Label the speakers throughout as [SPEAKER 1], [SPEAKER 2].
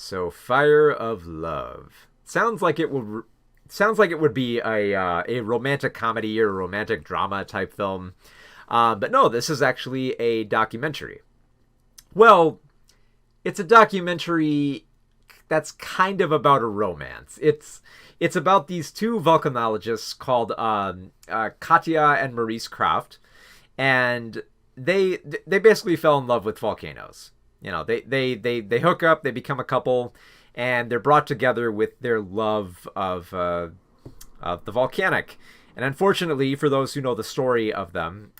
[SPEAKER 1] So, Fire of Love sounds like it would be a romantic comedy or a romantic drama type film, but no, this is actually a documentary. Well, it's a documentary that's kind of about a romance. It's about these two volcanologists called Katya and Maurice Croft, and they basically fell in love with volcanoes. They hook up, they become a couple, and they're brought together with their love of the volcanic. And unfortunately, for those who know the story of them,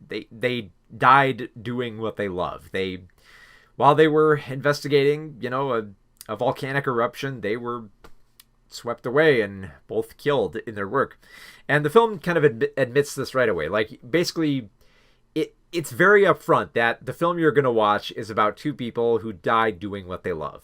[SPEAKER 1] they died doing what they love. While they were investigating, a volcanic eruption, they were swept away and both killed in their work. And the film kind of admits this right away. Like, basically, it's very upfront that the film you're going to watch is about two people who died doing what they love.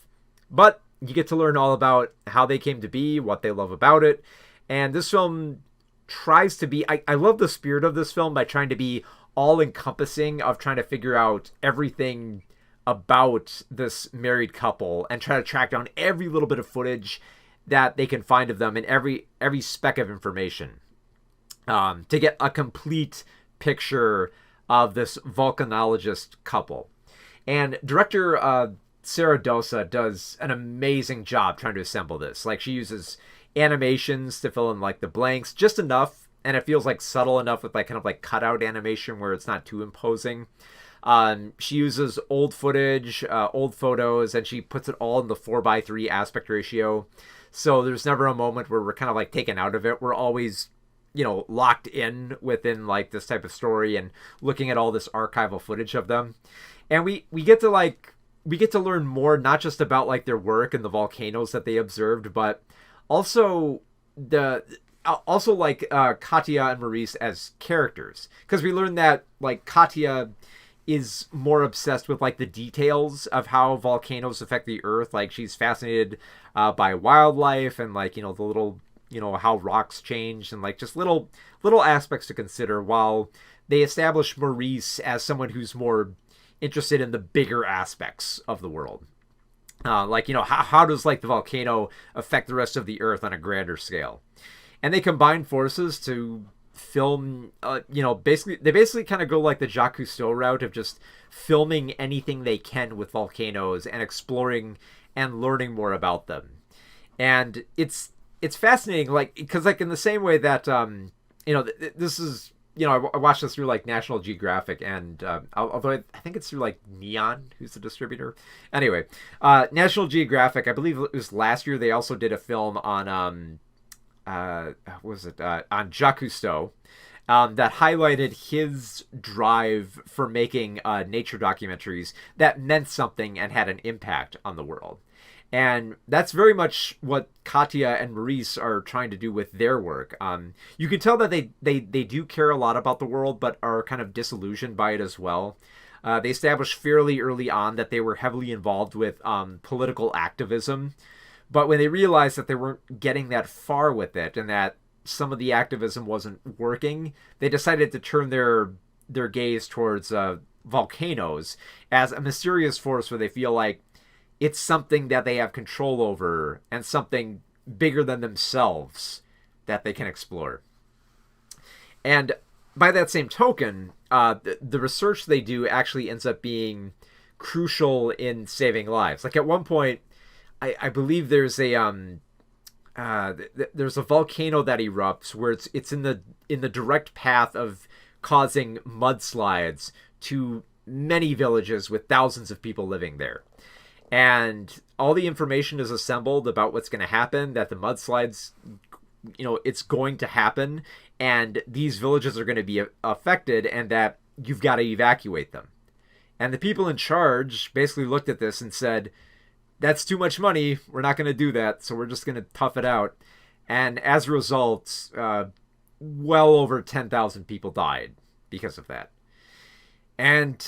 [SPEAKER 1] But you get to learn all about how they came to be, what they love about it. And this film tries to be... I love the spirit of this film by trying to be all-encompassing, of trying to figure out everything about this married couple and try to track down every little bit of footage that they can find of them and every speck of information, to get a complete picture of this volcanologist couple. And director Sarah Dosa does an amazing job trying to assemble this. Like, she uses animations to fill in like the blanks just enough, and it feels like subtle enough with like kind of like cutout animation where it's not too imposing. She uses old footage, old photos, and she puts it all in the 4:3 aspect ratio. So there's never a moment where we're kind of like taken out of it. We're always, locked in within like this type of story and looking at all this archival footage of them. And we get to learn more, not just about like their work and the volcanoes that they observed, but also Katya and Maurice as characters. Because we learn that like Katya is more obsessed with like the details of how volcanoes affect the earth. Like, she's fascinated by wildlife and like, the little, how rocks change and like just little aspects to consider, while they establish Maurice as someone who's more interested in the bigger aspects of the world. How does like the volcano affect the rest of the earth on a grander scale? And they combine forces to film, they basically kind of go like the Jacques Cousteau route of just filming anything they can with volcanoes and exploring and learning more about them. And it's fascinating, like, because like in the same way that this is, I watched this through like National Geographic, and although I think it's through like Neon, who's the distributor. Anyway, National Geographic, I believe it was last year, they also did a film on on Jacques Cousteau, that highlighted his drive for making nature documentaries that meant something and had an impact on the world. And that's very much what Katya and Maurice are trying to do with their work. You can tell that they do care a lot about the world, but are kind of disillusioned by it as well. They established fairly early on that they were heavily involved with political activism. But when they realized that they weren't getting that far with it and that some of the activism wasn't working, they decided to turn their gaze towards volcanoes as a mysterious force where they feel like it's something that they have control over and something bigger than themselves that they can explore. And by that same token, the research they do actually ends up being crucial in saving lives. Like, at one point, I believe there's a volcano that erupts where it's in the direct path of causing mudslides to many villages with thousands of people living there. And all the information is assembled about what's going to happen, that the mudslides, it's going to happen, and these villages are going to be affected, and that you've got to evacuate them. And the people in charge basically looked at this and said, that's too much money. We're not going to do that. So we're just going to tough it out. And as a result, well over 10,000 people died because of that. And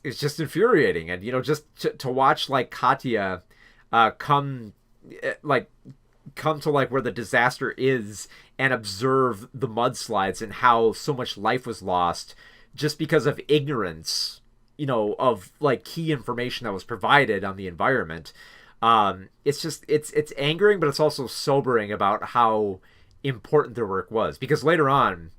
[SPEAKER 1] it's just infuriating. And, just to watch like Katya come to like where the disaster is and observe the mudslides and how so much life was lost just because of ignorance of like key information that was provided on the environment. It's just it's angering, but it's also sobering about how important their work was, because later on,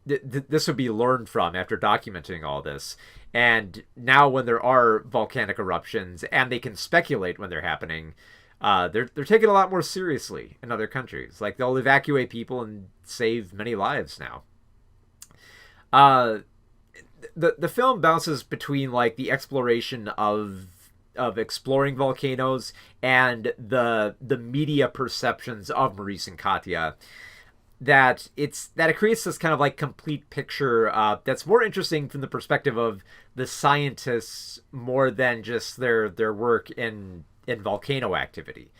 [SPEAKER 1] this would be learned from after documenting all this. And now, when there are volcanic eruptions and they can speculate when they're happening, they're taken a lot more seriously in other countries. Like, they'll evacuate people and save many lives now. Uh, the film bounces between like the exploration of exploring volcanoes and the media perceptions of Maurice and Katya, that it creates this kind of like complete picture that's more interesting from the perspective of the scientists more than just their work in volcano activity,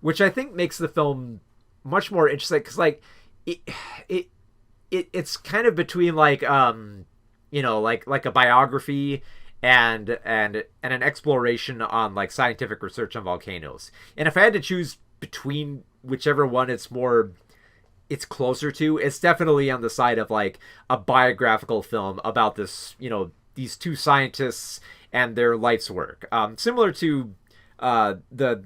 [SPEAKER 1] which I think makes the film much more interesting, because like it, it it's kind of between like like a biography and an exploration on like scientific research on volcanoes. And if I had to choose between whichever one it's closer to, it's definitely on the side of like a biographical film about this, these two scientists and their life's work. Similar to the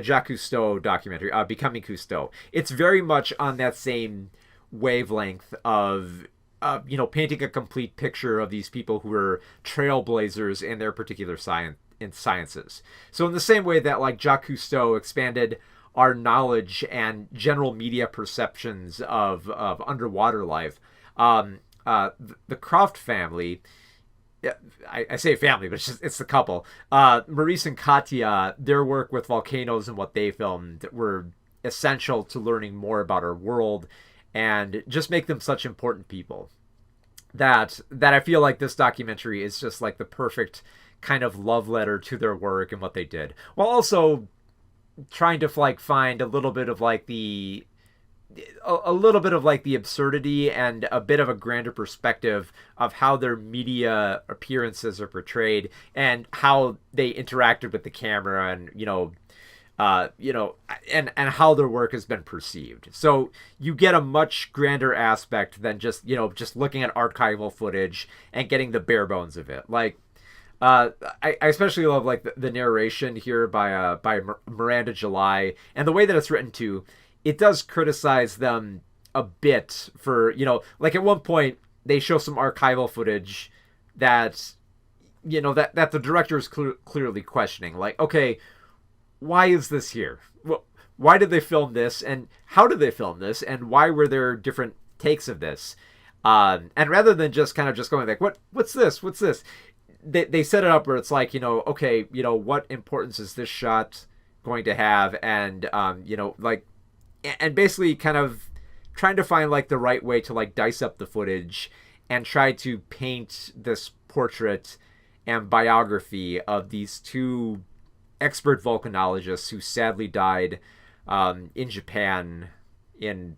[SPEAKER 1] Jacques Cousteau documentary, Becoming Cousteau. It's very much on that same wavelength of painting a complete picture of these people who are trailblazers in their particular sciences. So in the same way that like Jacques Cousteau expanded our knowledge and general media perceptions of underwater life, the Croft family, I say family, but it's the couple, Maurice and Katya, their work with volcanoes and what they filmed were essential to learning more about our world, and just make them such important people that I feel like this documentary is just like the perfect kind of love letter to their work and what they did, while also trying to like find a little bit of like the absurdity and a bit of a grander perspective of how their media appearances are portrayed and how they interacted with the camera, and and how their work has been perceived. So you get a much grander aspect than just looking at archival footage and getting the bare bones of it. Like, I especially love like the narration here by Miranda July, and the way that it's written too. It does criticize them a bit for, like at one point they show some archival footage that that the director is clearly questioning, like, okay, why is this here? Well, why did they film this, and how did they film this, and why were there different takes of this? And rather than just kind of just going like, what's this? They set it up where it's like, okay, what importance is this shot going to have, and like, and basically kind of trying to find like the right way to like dice up the footage and try to paint this portrait and biography of these two expert volcanologists who sadly died in Japan in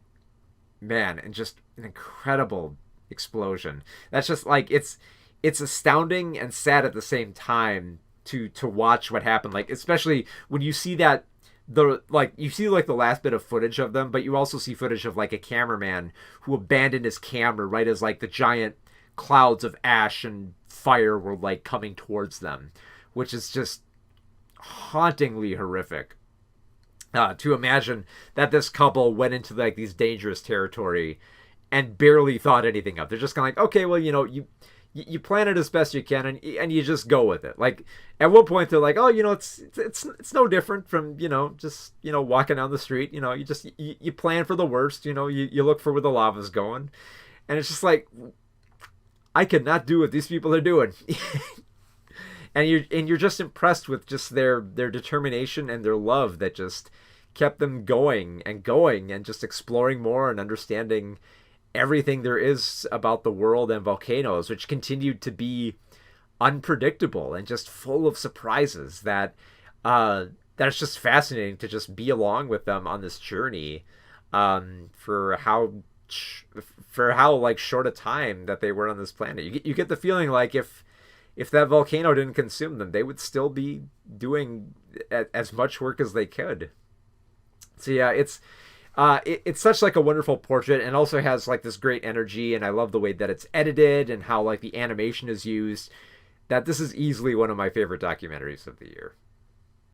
[SPEAKER 1] just an incredible explosion. That's just like, it's astounding and sad at the same time to watch what happened. Like, especially when you see that you see like the last bit of footage of them, but you also see footage of like a cameraman who abandoned his camera right as like the giant clouds of ash and fire were like coming towards them, which is just hauntingly horrific. To imagine that this couple went into like these dangerous territory and barely thought anything of. They're just kind of like, okay, well, you plan it as best you can, and you just go with it. Like at one point they're like, oh, it's no different from just walking down the street. You plan for the worst. You look for where the lava's going, and it's just like, I could not do what these people are doing. And you're just impressed with just their determination and their love that just kept them going and just exploring more and understanding everything there is about the world and volcanoes, which continued to be unpredictable and just full of surprises that it's just fascinating to just be along with them on this journey for how like short a time that they were on this planet. You get the feeling like if that volcano didn't consume them, they would still be doing as much work as they could. So yeah, it's such like a wonderful portrait, and also has like this great energy, and I love the way that it's edited and how like the animation is used that this is easily one of my favorite documentaries of the year.